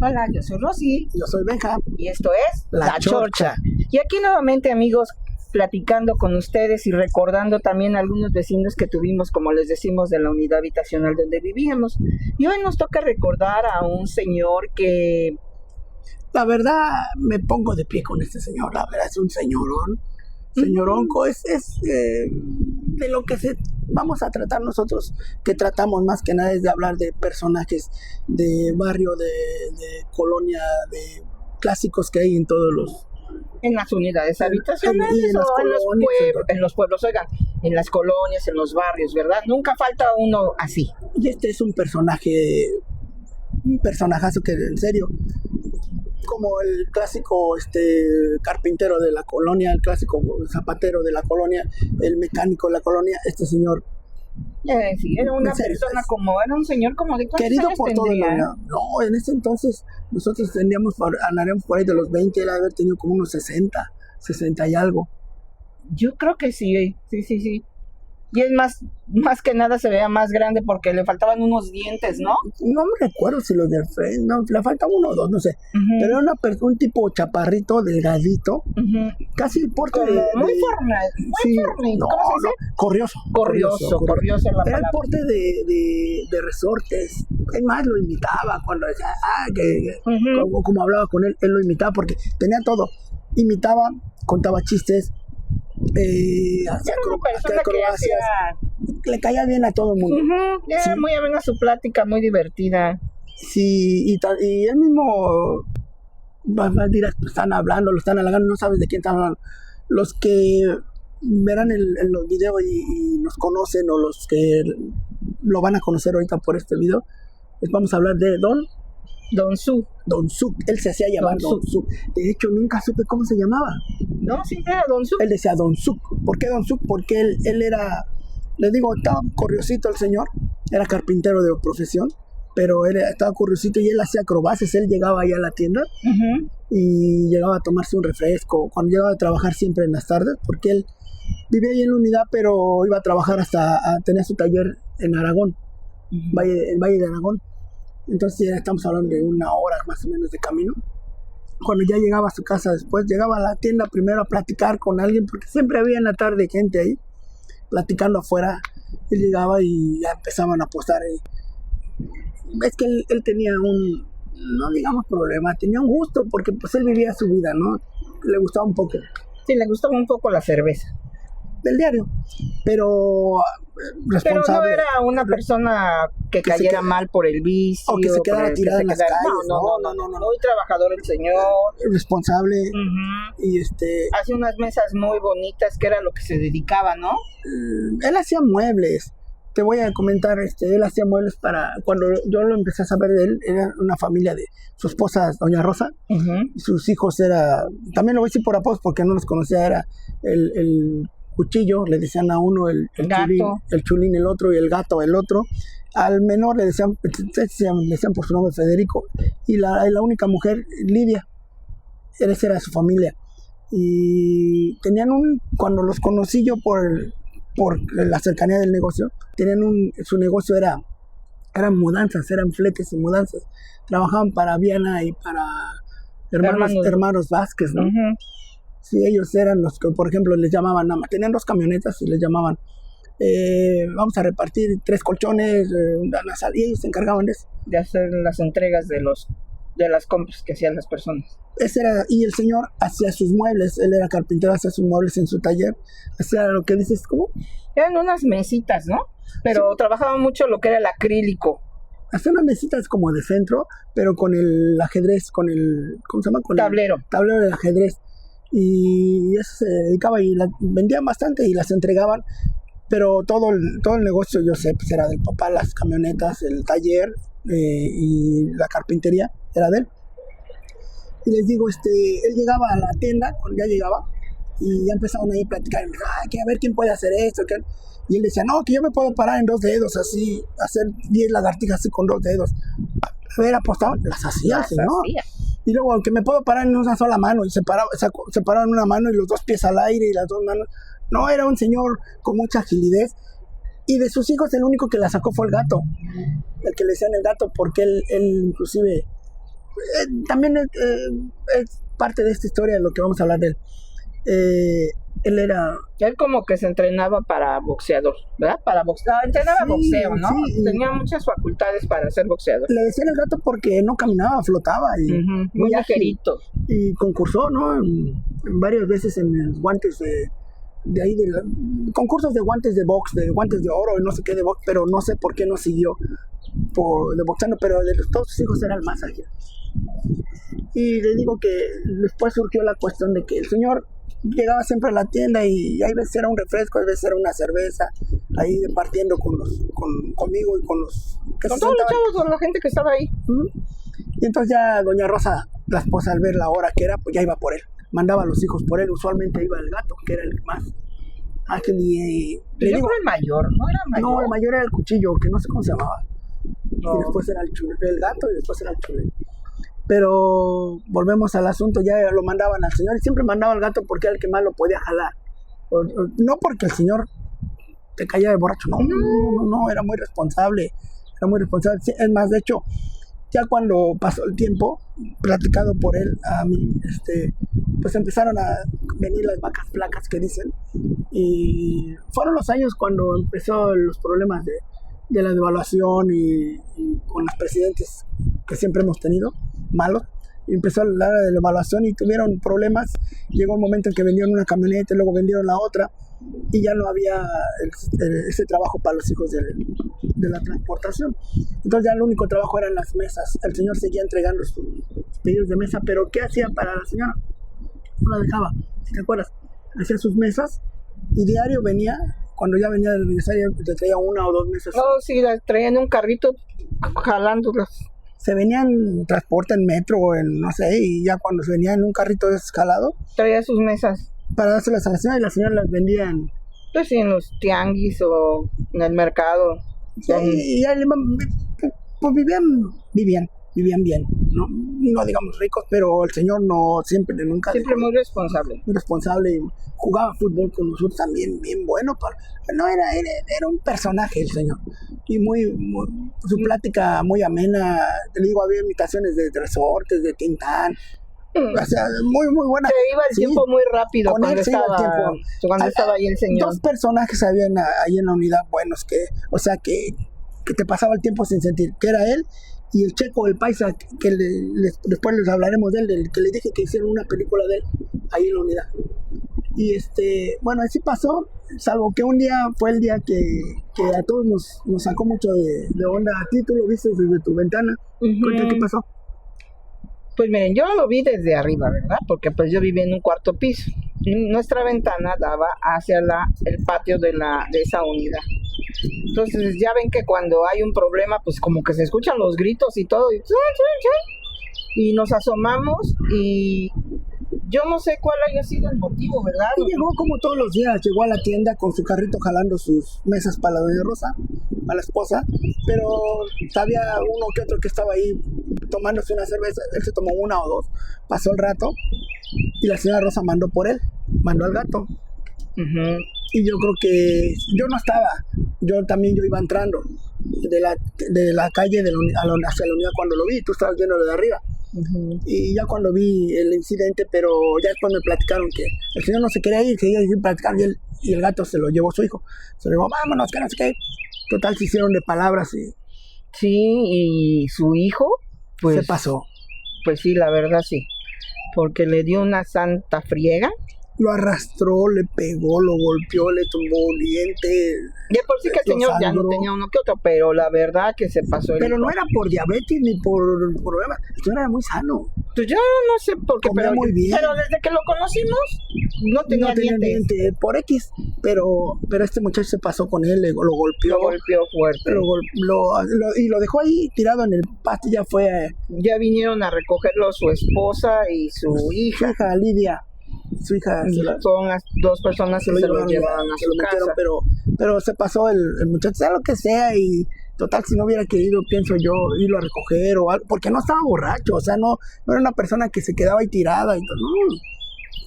Hola, yo soy Rosy. Yo soy Benja. Y esto es La Chorcha. Y aquí nuevamente, amigos, platicando con ustedes y recordando también algunos vecinos que tuvimos, como les decimos, de la unidad habitacional donde vivíamos. Y hoy nos toca recordar a un señor que... La verdad, me pongo de pie con este señor. La verdad, es un señorón. Señoronco, es de lo que vamos a tratar nosotros, que tratamos más que nada es de hablar de personajes de barrio, de colonia, de clásicos que hay en todos los... En las unidades habitacionales en los pueblos, oigan, en las colonias, en los barrios, ¿verdad? Nunca falta uno así. Y este es un personajazo que, en serio, como el clásico carpintero de la colonia, el clásico zapatero de la colonia, el mecánico de la colonia, este señor. Sí, era una persona era un señor como de querido por todo el mundo. No, en ese entonces nosotros andaríamos por ahí de los 20, él haber tenido como unos 60 y algo. Yo creo que sí. Y es más que nada se veía más grande porque le faltaban unos dientes, ¿no? No me recuerdo si los de frente, no, le faltaba uno o dos, no sé. Pero era un tipo chaparrito, delgadito, casi el porte muy formal, no, ¿cómo se dice? Corrioso es la era palabra. el porte de resortes. Es más, lo imitaba cuando decía, como hablaba con él lo imitaba porque tenía todo. Imitaba, contaba chistes, hacía acrobacias, le caía bien a todo el mundo. Era muy amena su plática, muy divertida. Sí, y él mismo están hablando, lo están halagando, no sabes de quién están hablando. Los que verán en los videos y nos conocen, o los que lo van a conocer ahorita por este video, les vamos a hablar de Don Su. Él se hacía llamar Don Su. De hecho, nunca supe cómo se llamaba. No, siempre era Don Su. Él decía Don Su. ¿Por qué Don Su? Porque él era, les digo, estaba curiosito el señor. Era carpintero de profesión, pero estaba curiosito y él hacía acrobacias. Él llegaba allá a la tienda y llegaba a tomarse un refresco. Cuando llegaba a trabajar siempre en las tardes, porque él vivía ahí en la unidad, pero iba a trabajar tenía su taller en Aragón, en Valle de Aragón. Entonces ya estamos hablando de una hora más o menos de camino. Cuando ya llegaba a su casa después, llegaba a la tienda primero a platicar con alguien, porque siempre había en la tarde gente ahí, platicando afuera. Él llegaba y ya empezaban a apostar ahí. Es que él tenía no digamos problema, tenía un gusto, porque pues él vivía su vida, ¿no? Le gustaba un poco. Sí, le gustaba un poco la cerveza. Del diario, pero responsable. Pero no era una persona que cayera mal por el vicio. O que se quedara tirada en las calles. No. Muy trabajador el señor. Responsable. Y hacía unas mesas muy bonitas, que era lo que se dedicaba, ¿no? Él hacía muebles. Te voy a comentar, él hacía muebles cuando yo lo empecé a saber de él, era una familia de su esposa, Doña Rosa, y sus hijos también lo voy a decir por apodos porque no los conocía, era el cuchillo, le decían a uno el chulín el otro, y el gato el otro. Al menor le decían por su nombre Federico, y la única mujer, Lidia. Esa era su familia. Y tenían cuando los conocí yo por la cercanía del negocio, su negocio eran mudanzas, eran fletes y mudanzas. Trabajaban para Viana y para hermanos Vázquez, ¿no? Sí, ellos eran los que, por ejemplo, les llamaban, tenían 2 camionetas y les llamaban, vamos a repartir 3 colchones, y ellos se encargaban de hacer las entregas de las compras que hacían las personas. Y el señor hacía sus muebles, él era carpintero, hacía sus muebles en su taller, hacía lo que dices, ¿cómo? Eran unas mesitas, ¿no? Pero trabajaba mucho lo que era el acrílico. Hacía unas mesitas como de centro, pero con el ajedrez, ¿cómo se llama? Tablero. El tablero del ajedrez. Y eso se dedicaba y vendían bastante y las entregaban, pero todo el negocio, yo sé, pues era del papá, las camionetas, el taller y la carpintería era de él. Y les digo, él llegaba a la tienda, cuando ya llegaba, y ya empezaban ahí a platicar, que a ver quién puede hacer esto, y él decía, no, que yo me puedo parar en 2 dedos, así, hacer 10 lagartijas así con 2 dedos. A ver, apostaban, las hacía, ¿no? Y luego, aunque me puedo parar en una sola mano, y se paraban una mano y los 2 pies al aire y las 2 manos. No, era un señor con mucha agilidad. Y de sus hijos, el único que la sacó fue el gato. El que le decían el gato, porque él inclusive también es parte de esta historia de lo que vamos a hablar de él. Él era... Él como que se entrenaba para boxeador, ¿verdad? Para boxear, entrenaba boxeo, ¿no? Sí. Tenía muchas facultades para ser boxeador. Le decían el gato porque no caminaba, flotaba y Muy ágil. ligerito. Y concursó, ¿no? En varias veces en los guantes de ahí, concursos de guantes de box, de guantes de oro y no sé qué de box, pero no sé por qué no siguió de boxeando, pero de todos sus hijos era el más ágil. Y le digo que después surgió la cuestión de que el señor llegaba siempre a la tienda y hay veces era un refresco, hay veces era una cerveza, ahí departiendo conmigo y con los que Con se todos los sentaban. chavos, con la gente que estaba ahí. Y entonces ya doña Rosa, la esposa, al ver la hora que era, pues ya iba por él, mandaba a los hijos por él. Usualmente iba el gato, que era el más ágil, y Yo creo el mayor, ¿no era el mayor? no, el mayor era el Cuchillo, que no sé cómo se llamaba. No. Y después era el gato y después era el Chule. Pero volvemos al asunto, ya lo mandaban al señor y siempre mandaba al gato porque era el que más lo podía jalar. No porque el señor te caía de borracho, no, era muy responsable. Sí, es más, de hecho, ya cuando pasó el tiempo, platicado por él, a mí, pues empezaron a venir las vacas flacas que dicen, y fueron los años cuando empezó los problemas de la devaluación y con los presidentes que siempre hemos tenido, malos. Empezó la era de la evaluación y tuvieron problemas. Llegó un momento en que vendieron una camioneta, luego vendieron la otra y ya no había ese trabajo para los hijos de la transportación. Entonces ya el único trabajo eran las mesas. El señor seguía entregando sus pedidos de mesa, pero ¿qué hacía para la señora? No la dejaba, si te acuerdas. Hacía sus mesas y diario venía, cuando ya venía de regresar, ya traía una o dos mesas. No, sí, las traían en un carrito jalándolas. Se venía en transporte, en metro, no sé, y ya cuando se venía en un carrito escalado, Traía sus mesas, para dárselas a la señora y la señora las vendía en... pues sí, en los tianguis o en el mercado. Sí, y ya pues vivían bien, no digamos ricos, pero el señor nunca Siempre dejó, muy responsable. muy responsable, y jugaba fútbol con nosotros también, bien bueno, no era un personaje el señor, y su plática muy amena. Te digo, había imitaciones de resortes, de Tintán, o sea, muy buena. Se iba el tiempo muy rápido con cuando él se iba el tiempo. estaba ahí el señor. Dos personajes habían ahí en la unidad buenos, o sea, que te pasaba el tiempo sin sentir, que era él y el Checo, el paisa, que después les hablaremos de él, del que les dije que hicieron una película de él ahí en la unidad. Y bueno, así pasó, salvo que un día fue el día que a todos nos sacó mucho de onda. A ti, tú lo viste desde tu ventana. Cuéntame qué pasó. Pues miren, yo lo vi desde arriba, ¿verdad? Porque pues yo vivía en un cuarto piso. Y nuestra ventana daba hacia el patio de esa unidad. Entonces ya ven que cuando hay un problema, pues como que se escuchan los gritos y todo. Y nos asomamos y yo no sé cuál haya sido el motivo, ¿verdad? Y llegó como todos los días, llegó a la tienda con su carrito jalando sus mesas para la doña Rosa, a la esposa, pero había uno que otro que estaba ahí tomándose una cerveza. Él se tomó una o dos, pasó el rato y la señora Rosa mandó al gato. Y yo creo que yo no estaba, yo iba entrando de la calle hacia la unidad cuando lo vi. Tú estabas viendo de arriba. Y ya cuando vi el incidente, pero ya después me platicaron que el señor no se quería ir, seguía platicando, y el gato se lo llevó su hijo, se lo llevó, vámonos, que no sé qué. Total, se hicieron de palabras y sí, y su hijo pues se pasó. Pues sí, la verdad sí, porque le dio una santa friega. Lo arrastró, le pegó, lo golpeó, le tumbó un diente. De por sí que el señor ya no tenía uno que otro, pero la verdad que se pasó. Pero no era por diabetes ni por problemas. El señor era muy sano. Pues yo no sé por qué, comía muy bien. Pero desde que lo conocimos no tenía dientes. Por X, pero este muchacho se pasó con él, lo golpeó. Lo golpeó fuerte. Y lo dejó ahí tirado en el pasto. Ya vinieron a recogerlo su esposa y su hija. Su hija, Lidia. Su hija. Son las dos personas que se lo llevaron a su casa. Pero se pasó el muchacho, sea lo que sea, y total, si no hubiera querido, pienso yo, irlo a recoger o algo, porque no estaba borracho, o sea, no era una persona que se quedaba ahí tirada y todo.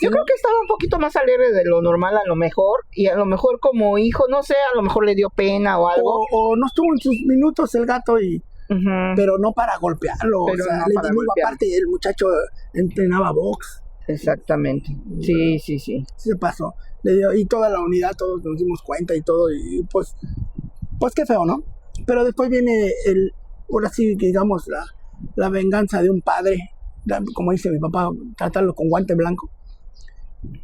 Yo creo que estaba un poquito más alegre de lo normal a lo mejor, y a lo mejor como hijo, no sé, a lo mejor le dio pena o algo. O no estuvo en sus minutos el gato y pero no para golpearlo. Pero o sea, no le para digo, golpearlo. aparte el muchacho entrenaba box. Exactamente. Sí. Sí se pasó. Le dio, y toda la unidad, todos nos dimos cuenta y todo, y pues qué feo, ¿no? Pero después viene ahora sí que digamos, la venganza de un padre, como dice mi papá, tratarlo con guante blanco.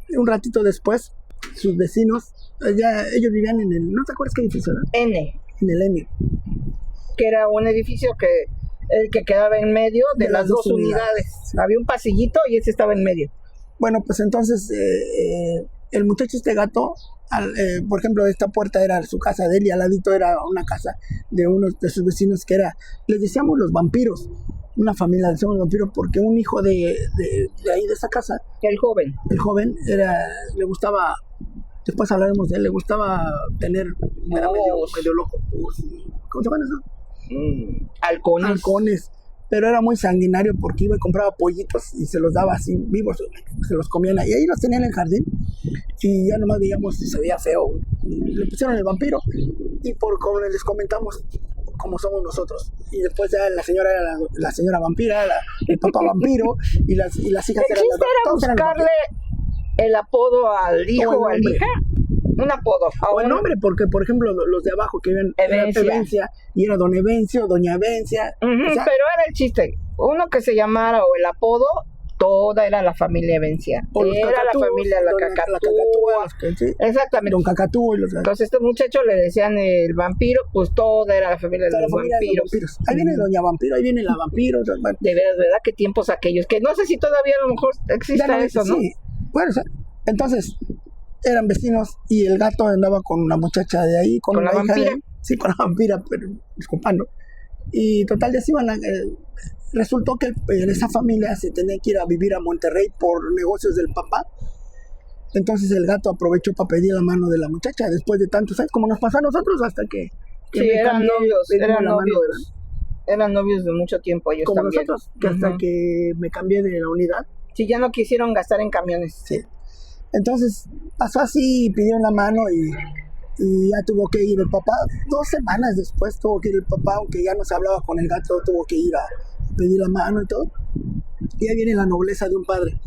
Y un ratito después, sus vecinos, ellos vivían en el, ¿no te acuerdas qué edificio era? N, En el N. que era un edificio el que quedaba en medio de las dos unidades. Sí. Había un pasillito y ese estaba en medio. Bueno, pues entonces el muchacho gato, por ejemplo, esta puerta era su casa de él y al ladito era una casa de uno de sus vecinos que les decíamos los vampiros, una familia, decíamos los vampiros porque un hijo de ahí de esa casa, El joven. el joven, le gustaba, después hablaremos de él, le gustaba era medio loco, ¿cómo se llama eso? Halcones. Pero era muy sanguinario porque iba y compraba pollitos y se los daba así vivos, se los comían ahí. Y ahí los tenían en el jardín y ya nomás veíamos si se veía feo. Le pusieron el vampiro y como les comentamos cómo somos nosotros. Y después ya la señora era la señora vampira, el papá vampiro y las hijas eran ¿Existe era buscarle el apodo al hijo o a la hija? Un apodo. O el nombre, porque por ejemplo los de abajo que viven Evencia y era don Evencio, doña Evencia. O sea, pero era el chiste. Uno que se llamara o el apodo, toda era la familia Evencia. Era la familia la Cacatúa. ¿Sí? Exactamente. Don Cacatúa y los Entonces este muchacho le decían el vampiro, pues toda era la familia de los vampiros. Ahí viene doña vampiro, ahí viene la vampiro. De veras, ¿verdad? Qué tiempos aquellos. Que no sé si todavía a lo mejor existe eso, ¿no? Sí, bueno, o sea, entonces eran vecinos y el gato andaba con una muchacha de ahí, con la vampira. Sí, con la vampira, pero disculpando. Y total, ya se iban resultó que en esa familia se tenía que ir a vivir a Monterrey por negocios del papá. Entonces el gato aprovechó para pedir la mano de la muchacha después de tantos años, como nos pasó a nosotros, hasta que sí, eran novios de mucho tiempo ellos como también. Nosotros, que hasta que me cambié de la unidad. Sí, ya no quisieron gastar en camiones. Sí. Entonces pasó así, pidieron la mano y ya tuvo que ir el papá. 2 semanas después tuvo que ir el papá, aunque ya no se hablaba con el gato, tuvo que ir a pedir la mano y todo. Y ahí viene la nobleza de un padre.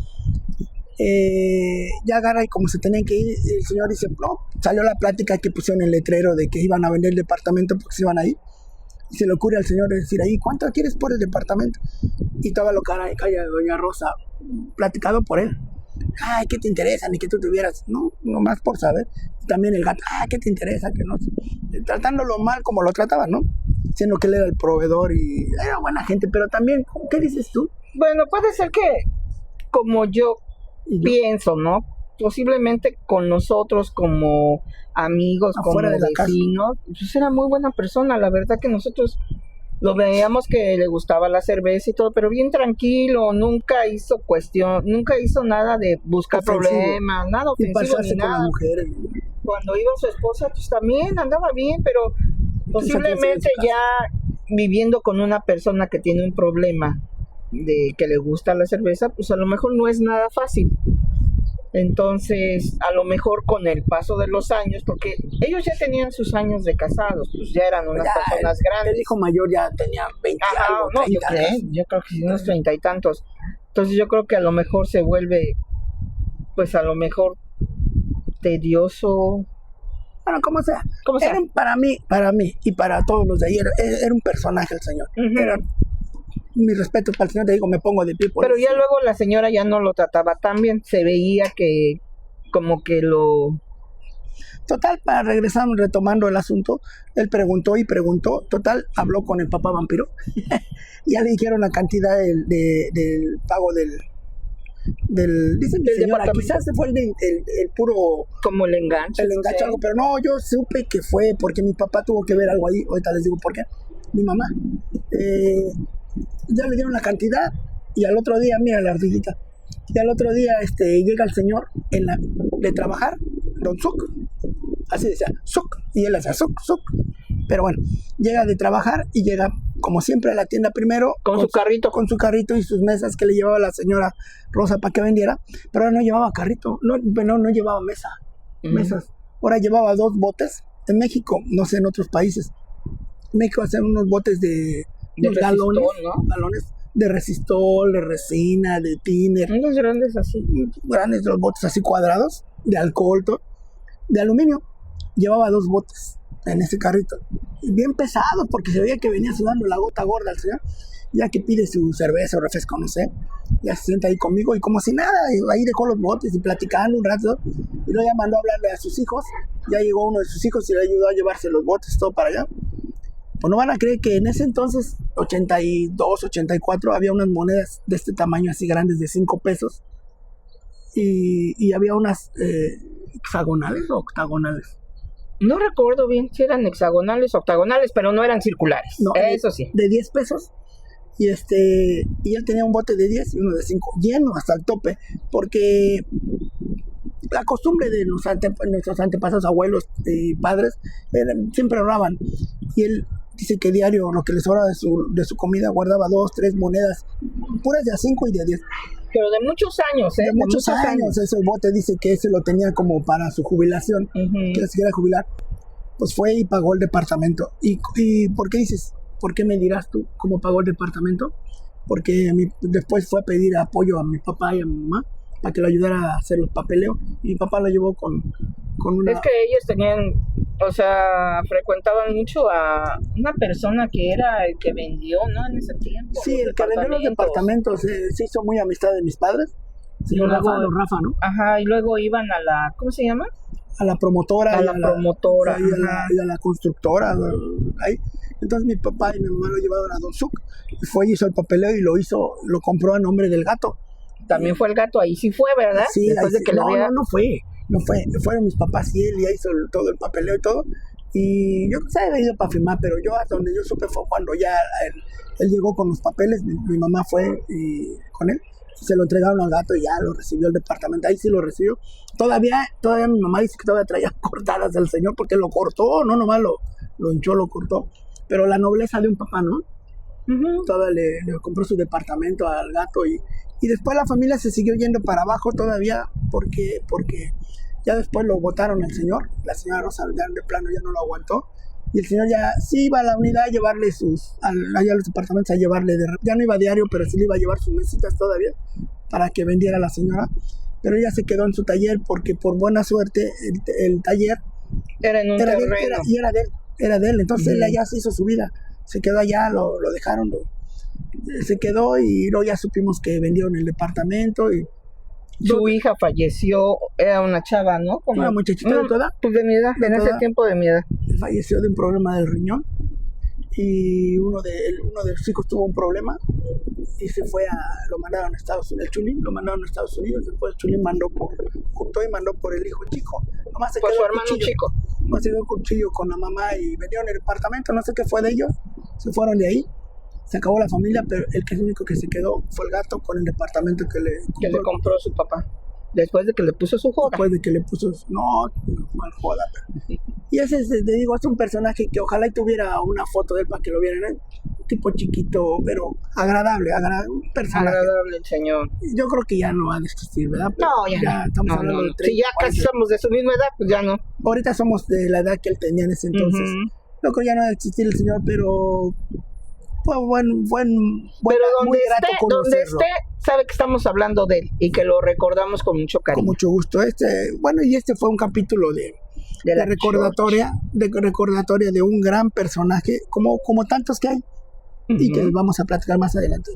Ya agarra y como se tenían que ir, el señor dice, no, salió la plática que pusieron el letrero de que iban a vender el departamento porque se iban ahí. Y se le ocurre al señor decir ahí, ¿cuánto quieres por el departamento? Y toda lo cara de doña Rosa, platicado por él. Ay, ¿qué te interesa? Ni que tú tuvieras, no, nomás por saber. Y también el gato, ay, ¿qué te interesa? Que no, tratándolo mal como lo trataban, ¿no? Siendo que él era el proveedor y era buena gente, pero también, ¿qué dices tú? Bueno, puede ser que, como yo pienso, ¿no? Posiblemente con nosotros como amigos, como vecinos, pues era muy buena persona. La verdad que nosotros lo veíamos que le gustaba la cerveza y todo, pero bien tranquilo, nunca hizo nada de buscar problemas, nada ofensivo ni nada. Con las mujeres. Cuando iba su esposa, pues también andaba bien, pero posiblemente ya viviendo con una persona que tiene un problema de que le gusta la cerveza, pues a lo mejor no es nada fácil. Entonces, a lo mejor con el paso de los años, porque ellos ya tenían sus años de casados, pues ya eran unas personas grandes. El hijo mayor ya tenía 20 años. No, yo creo que unos 30 y tantos. Entonces yo creo que a lo mejor se vuelve, pues a lo mejor tedioso. Bueno, como sea. Para mí y para todos los de ayer, era un personaje el señor. Era mi respeto para el señor, te digo, me pongo de pie por Pero eso. Ya luego la señora ya no lo trataba tan bien, se veía que como que lo... Total, para regresar retomando el asunto, él preguntó, total, habló con el papá vampiro, ya le dijeron la cantidad del pago dicen el señora, quizás fue el puro... Como el enganche. El enganche, algo, pero no, yo supe que fue porque mi papá tuvo que ver algo ahí, ahorita les digo por qué, mi mamá. Ya le dieron la cantidad y al otro día, mira la ardillita, y al otro día llega el señor de trabajar, don Zuc, así decía, Zuc, y él hacía Zuc, pero bueno, llega de trabajar y llega como siempre a la tienda primero con su carrito y sus mesas que le llevaba la señora Rosa para que vendiera, pero ahora no llevaba carrito, no llevaba mesas, ahora llevaba 2 botes. En México, no sé en otros países, en México hacen unos botes de De galones, resistol, ¿no? galones de resistol, de resina, de thinner, Unos grandes así. grandes los botes así cuadrados, de alcohol, todo, de aluminio. Llevaba 2 botes en ese carrito. Y bien pesado, porque se veía que venía sudando la gota gorda al señor. Ya que pide su cerveza o refresco, no sé, ya se sienta ahí conmigo y como si nada, y ahí dejó los botes y platicando un rato, y luego ya mandó a hablarle a sus hijos. Ya llegó uno de sus hijos y le ayudó a llevarse los botes, todo para allá. Pues no van a creer que en ese entonces, 82, 84, había unas monedas de este tamaño así grandes de 5 pesos, y había unas hexagonales o octagonales. No recuerdo bien si eran hexagonales o octagonales, pero no eran circulares. No, eso sí. De 10 pesos. Y él tenía un bote de 10 y uno de 5, lleno hasta el tope, porque la costumbre de nuestros antepasados, abuelos y padres, siempre ahorraban. Y él dice que diario lo que le sobraba de su comida guardaba 2, 3 monedas, puras de a 5 y de 10. Pero de muchos años, ¿eh? De muchos años. Ese bote dice que ese lo tenía como para su jubilación, que se quería jubilar. Pues fue y pagó el departamento. ¿Y por qué dices? ¿Por qué me dirás tú cómo pagó el departamento? Porque después fue a pedir apoyo a mi papá y a mi mamá para que lo ayudara a hacer los papeleos. Y mi papá lo llevó con una... Es que ellos tenían, o sea, frecuentaban mucho a una persona que era el que vendió, ¿no? En ese tiempo. Sí, el que vendió los departamentos se hizo muy amistad de mis padres. Señor Rafa, ¿no? Ajá, y luego iban a la, ¿cómo se llama? A la promotora. A la promotora. Y a la constructora. Ahí. Entonces mi papá y mi mamá lo llevaron a Don Zuc, y fue y hizo el papeleo y lo compró a nombre del gato. También fue el gato, ahí sí fue, ¿verdad? Sí, después de que no fue, fueron mis papás y él ya hizo todo el papeleo y todo, y yo se había ido para firmar, pero yo hasta donde yo supe fue cuando ya él llegó con los papeles, mi mamá fue con él, se lo entregaron al gato y ya lo recibió el departamento, ahí sí lo recibió. Todavía mi mamá dice que todavía traía cortadas del señor porque lo cortó, no nomás lo hinchó, lo cortó. Pero la nobleza de un papá, ¿no? Todavía le compró su departamento al gato y después la familia se siguió yendo para abajo todavía porque ya después lo votaron al señor. La señora Rosa ya de plano ya no lo aguantó y el señor ya sí iba a la unidad a llevarle allá a los departamentos a llevarle, ya no iba diario, pero sí le iba a llevar sus mesitas todavía para que vendiera a la señora. Pero ella se quedó en su taller porque por buena suerte el taller era en un terreno. Era de él, entonces él allá se hizo su vida, se quedó allá, lo dejaron, se quedó y luego ya supimos que vendieron el departamento y su hija falleció, era una chava, ¿no? Como una muchachita de toda. Pues de mi edad, en ese tiempo de mi edad. Falleció de un problema del riñón y uno de sus hijos tuvo un problema y lo mandaron a Estados Unidos, el Chulín, lo mandaron a Estados Unidos, después Chulín mandó por el hijo chico, nomás se por quedó su hermano chico. Nomás se quedó un cuchillo con la mamá y vendieron el departamento, no sé qué fue de ellos, se fueron de ahí, se acabó la familia, pero el único que se quedó fue el gato con el departamento que le compró su papá. Después de que le puso su joda. Después de que le puso mal joda. Y ese, te digo, es un personaje que ojalá y tuviera una foto de él para que lo vieran, ¿eh? Un tipo chiquito, pero agradable, un personaje. Agradable el señor. Yo creo que ya no va a existir, ¿verdad? Pero no, ya estamos hablando de 30 Si ya casi somos de su misma edad, pues ya no. Ahorita somos de la edad que él tenía en ese entonces. Yo creo que ya no va a existir el señor, pero fue pero donde esté, sabe que estamos hablando de él y que lo recordamos con mucho cariño. Con mucho gusto. Este fue un capítulo de recordatoria de un gran personaje, como tantos que hay, y que vamos a platicar más adelante.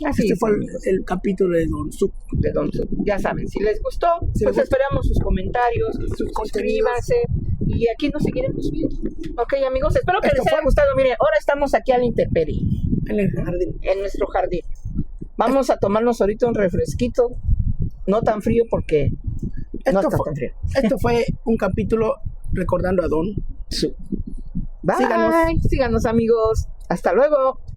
Así fue el capítulo de Don Zuc. Ya saben, si les gustó, pues esperamos sus comentarios, suscríbanse. Y aquí nos seguiremos viendo. Ok, amigos, espero que les haya gustado. Miren, ahora estamos aquí a la intemperie. En nuestro jardín. Vamos a tomarnos ahorita un refresquito. No tan frío porque no está tan frío. Esto fue un capítulo recordando a Don Zuc. Bye. Síganos, amigos. Hasta luego.